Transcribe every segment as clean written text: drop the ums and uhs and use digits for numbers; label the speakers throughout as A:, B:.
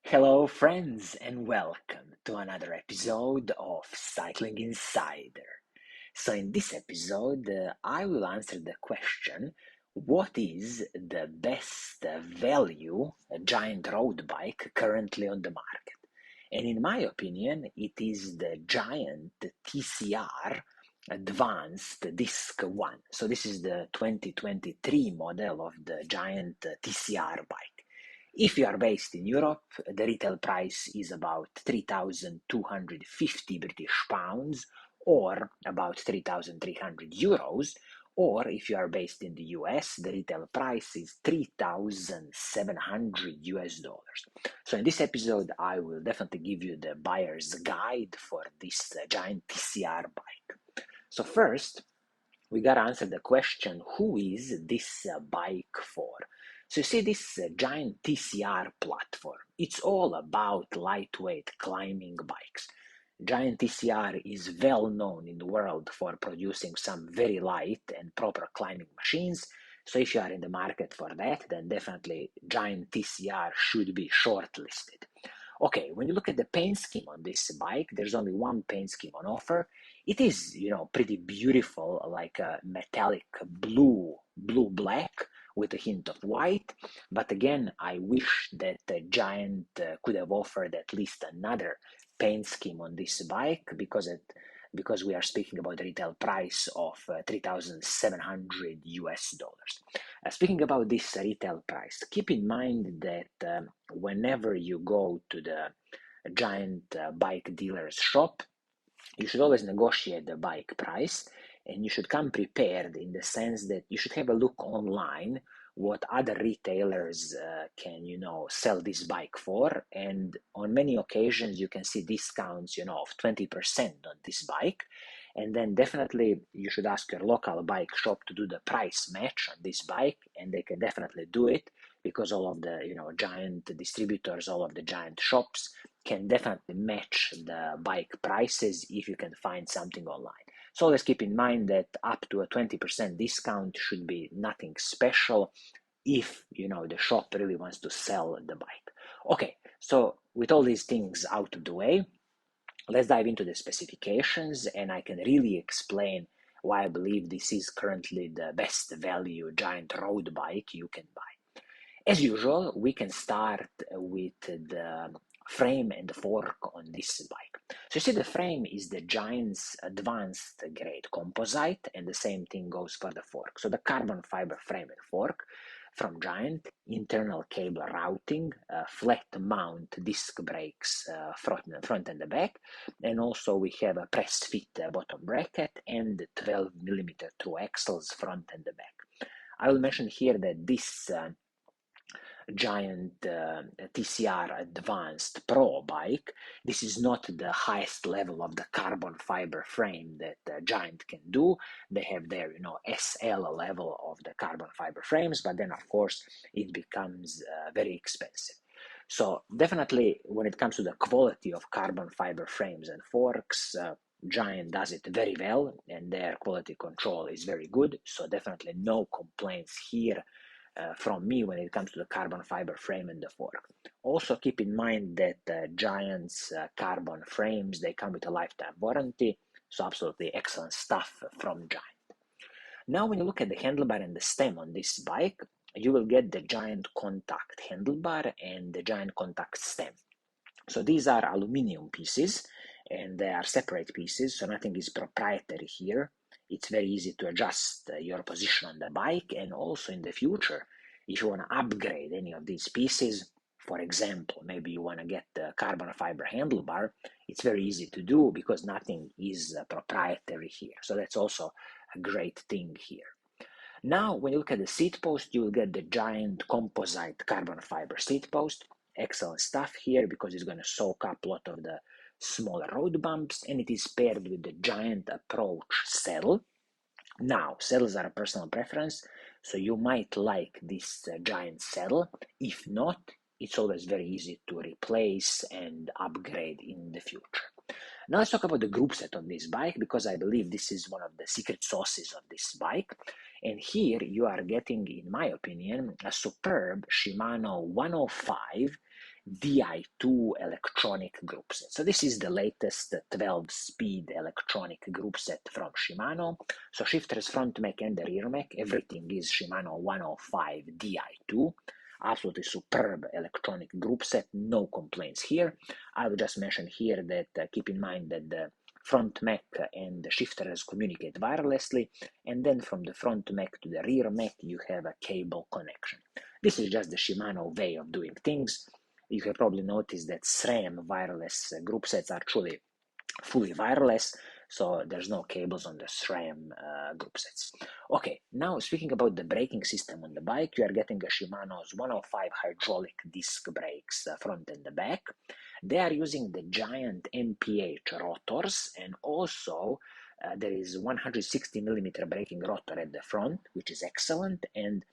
A: Hello, friends, and welcome to another episode of Cycling Insider. So, in this episode, I will answer the question, what is the best value giant road bike currently on the market? And in my opinion, it is the Giant TCR Advanced Disc 1. So, this is the 2023 model of the Giant TCR bike. If you are based in Europe, the retail price is about 3,250 British pounds or about 3,300 euros. Or if you are based in the US, the retail price is 3,700 US dollars. So in this episode, I will definitely give you the buyer's guide for this Giant TCR bike. So first, we gotta answer the question, who is this bike for? So you see this Giant TCR platform, it's all about lightweight climbing bikes. Giant TCR is well known in the world for producing some very light and proper climbing machines. So if you are in the market for that, then definitely Giant TCR should be shortlisted. Okay, when you look at the paint scheme on this bike, there's only one paint scheme on offer. It is, pretty beautiful, like a metallic blue-black with a hint of white. But again, I wish that the Giant could have offered at least another paint scheme on this bike because we are speaking about the retail price of 3,700 US dollars. Speaking about this retail price, keep in mind that whenever you go to the Giant bike dealer's shop, you should always negotiate the bike price, and you should come prepared in the sense that you should have a look online what other retailers can sell this bike for, and on many occasions you can see discounts of 20% on this bike. And then definitely you should ask your local bike shop to do the price match on this bike, and they can definitely do it because all of the Giant distributors, all of the Giant shops can definitely match the bike prices if you can find something online. So let's keep in mind that up to a 20% discount should be nothing special if the shop really wants to sell the bike. Okay, so with all these things out of the way, let's dive into the specifications, and I can really explain why I believe this is currently the best value Giant road bike you can buy. As usual, we can start with the frame and the fork on this bike. So you see the frame is the Giant's advanced grade composite, and the same thing goes for the fork. So the carbon fiber frame and fork from Giant, internal cable routing, flat mount disc brakes front and the back, and also we have a press fit bottom bracket and 12 millimeter through axles front and the back. I will mention here that this Giant TCR Advanced Pro bike, this is not the highest level of the carbon fiber frame that Giant can do. They have their SL level of the carbon fiber frames, but then of course it becomes very expensive. So definitely when it comes to the quality of carbon fiber frames and forks, Giant does it very well, and their quality control is very good. So definitely no complaints here from me when it comes to the carbon fiber frame and the fork. Also keep in mind that Giant's carbon frames, they come with a lifetime warranty, so absolutely excellent stuff from Giant. Now when you look at the handlebar and the stem on this bike, you will get the Giant contact handlebar and the Giant contact stem. So these are aluminum pieces, and they are separate pieces, so nothing is proprietary here. It's very easy to adjust your position on the bike, and also in the future, if you want to upgrade any of these pieces, for example, maybe you want to get the carbon fiber handlebar, it's very easy to do because nothing is proprietary here. So that's also a great thing here. Now, when you look at the seat post, you will get the Giant composite carbon fiber seat post. Excellent stuff here because it's going to soak up a lot of the smaller road bumps, and it is paired with the Giant Approach saddle. Now, saddles are a personal preference, so you might like this Giant saddle. If not, it's always very easy to replace and upgrade in the future. Now let's talk about the group set on this bike, because I believe this is one of the secret sauces of this bike. And here you are getting, in my opinion, a superb Shimano 105 Di2 electronic group set. So this is the latest 12-speed electronic group set from Shimano. So shifters, front mech and the rear mech, everything is Shimano 105 Di2. Absolutely superb electronic group set, no complaints here. I will just mention here that keep in mind that the front mech and the shifters communicate wirelessly, and then from the front mech to the rear mech you have a cable connection. This is just the Shimano way of doing things. You have probably noticed that SRAM wireless group sets are truly fully wireless, so there's no cables on the SRAM group sets. Okay, now speaking about the braking system on the bike, you are getting a Shimano's 105 hydraulic disc brakes front and the back. They are using the Giant MPH rotors, and also there is 160 millimeter braking rotor at the front, which is excellent, and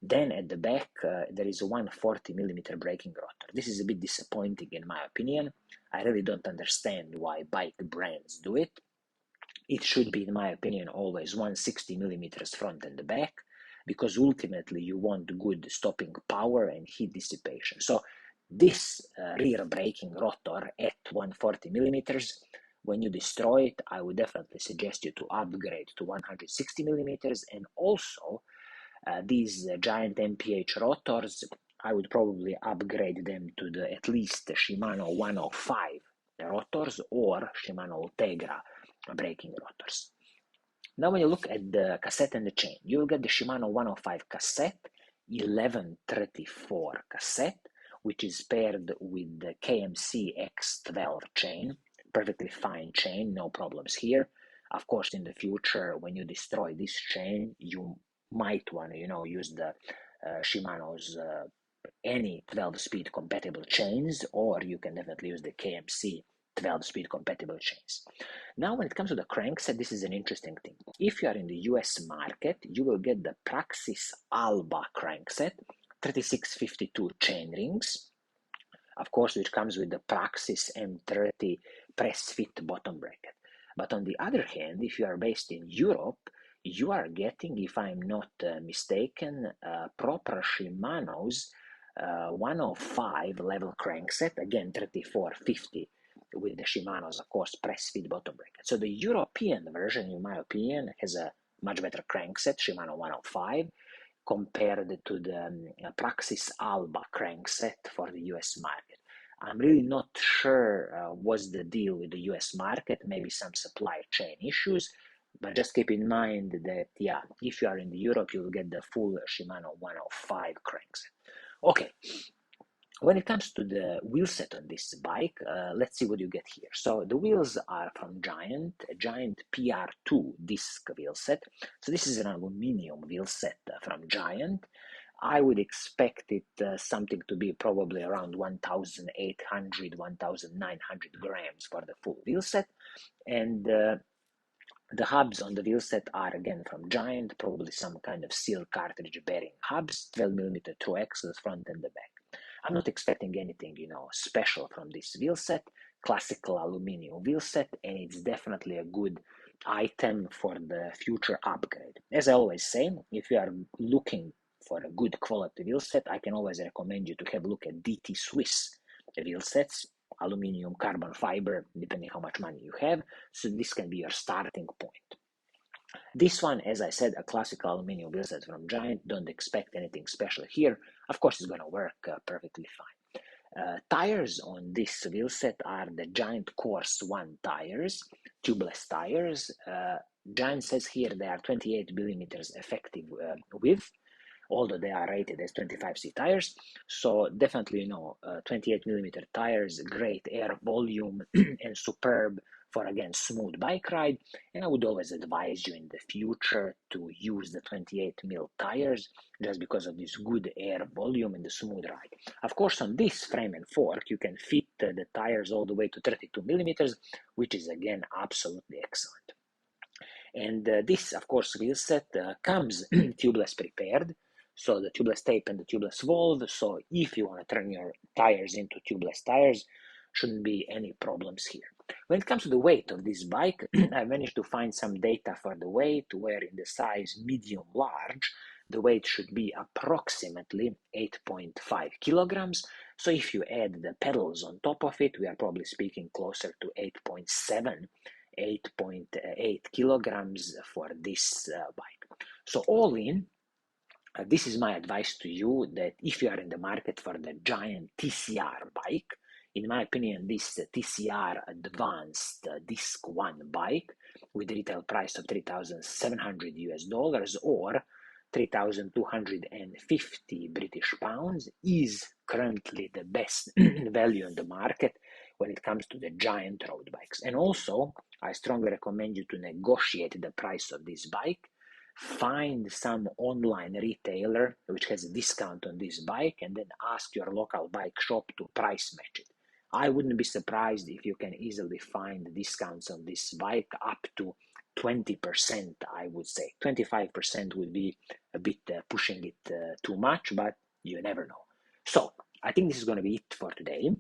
A: then at the back there is a 140 millimeter braking rotor. This is a bit disappointing in my opinion. I really don't understand why bike brands do it. It should be, in my opinion, always 160 millimeters front and the back, because ultimately you want good stopping power and heat dissipation. So this rear braking rotor at 140 millimeters, when you destroy it, I would definitely suggest you to upgrade to 160 millimeters. And also these Giant MPH rotors, I would probably upgrade them to the at least Shimano 105 rotors or Shimano Ultegra braking rotors. Now when you look at the cassette and the chain, you will get the Shimano 105 cassette, 1134 cassette, which is paired with the KMC X12 chain. Perfectly fine chain, no problems here. Of course, in the future, when you destroy this chain, you might want to, use the Shimano's any 12-speed compatible chains, or you can definitely use the KMC 12-speed compatible chains. Now, when it comes to the crankset, this is an interesting thing. If you are in the US market, you will get the Praxis Alba crankset, 3652 chain rings, of course, which comes with the Praxis M30 press fit bottom bracket. But on the other hand, if you are based in Europe, you are getting, if I'm not mistaken, proper Shimano's 105 level crankset, again 3450 with the Shimano's, of course, press fit bottom bracket. So the European version, in my opinion, has a much better crankset, Shimano 105, compared to the Praxis Alba crankset for the US market. I'm really not sure what's the deal with the US market, maybe some supply chain issues, but just keep in mind that, yeah, if you are in Europe, you'll get the full Shimano 105 crankset. Okay, when it comes to the wheel set on this bike, let's see what you get here. So the wheels are from Giant, a Giant PR2 disc wheel set. So this is an aluminum wheel set from Giant. I would expect it something to be probably around 1,800, 1,900 grams for the full wheel set. And the hubs on the wheel set are again from Giant, probably some kind of seal cartridge bearing hubs, 12mm through axles front and the back. I'm not expecting anything, special from this wheel set, classical aluminum wheel set, and it's definitely a good item for the future upgrade. As I always say, if you are looking for a good quality wheel set, I can always recommend you to have a look at DT Swiss wheel sets, aluminum, carbon fiber, depending how much money you have. So this can be your starting point. This one, as I said, a classical aluminum wheel set from Giant. Don't expect anything special here. Of course, it's going to work perfectly fine. Tires on this wheel set are the Giant Course 1 tires, tubeless tires. Giant says here they are 28 millimeters effective width, although they are rated as 25C tires. So definitely, 28 millimeter tires, great air volume and superb for, again, smooth bike ride. And I would always advise you in the future to use the 28 mil tires just because of this good air volume and the smooth ride. Of course, on this frame and fork, you can fit the tires all the way to 32 millimeters, which is, again, absolutely excellent. And this, of course, wheel set comes tubeless prepared. So the tubeless tape and the tubeless valve. So if you want to turn your tires into tubeless tires, shouldn't be any problems here. when it comes to the weight of this bike, I managed to find some data for the weight, where in the size medium large, the weight should be approximately 8.5 kilograms. So if you add the pedals on top of it, we are probably speaking closer to 8.7, 8.8 kilograms for this bike. So all in, this is my advice to you, that if you are in the market for the Giant TCR bike, in my opinion, this TCR Advanced Disc 1 bike with retail price of 3,700 US dollars or 3,250 British pounds is currently the best value on the market when it comes to the giant road bikes. And also, I strongly recommend you to negotiate the price of this bike. Find some online retailer which has a discount on this bike, and then ask your local bike shop to price match it. I wouldn't be surprised if you can easily find discounts on this bike up to 20%, I would say. 25% would be a bit pushing it too much, but you never know. So I think this is going to be it for today.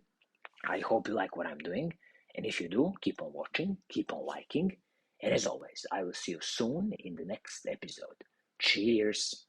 A: I hope you like what I'm doing. And if you do, keep on watching, keep on liking. And as always, I will see you soon in the next episode. Cheers.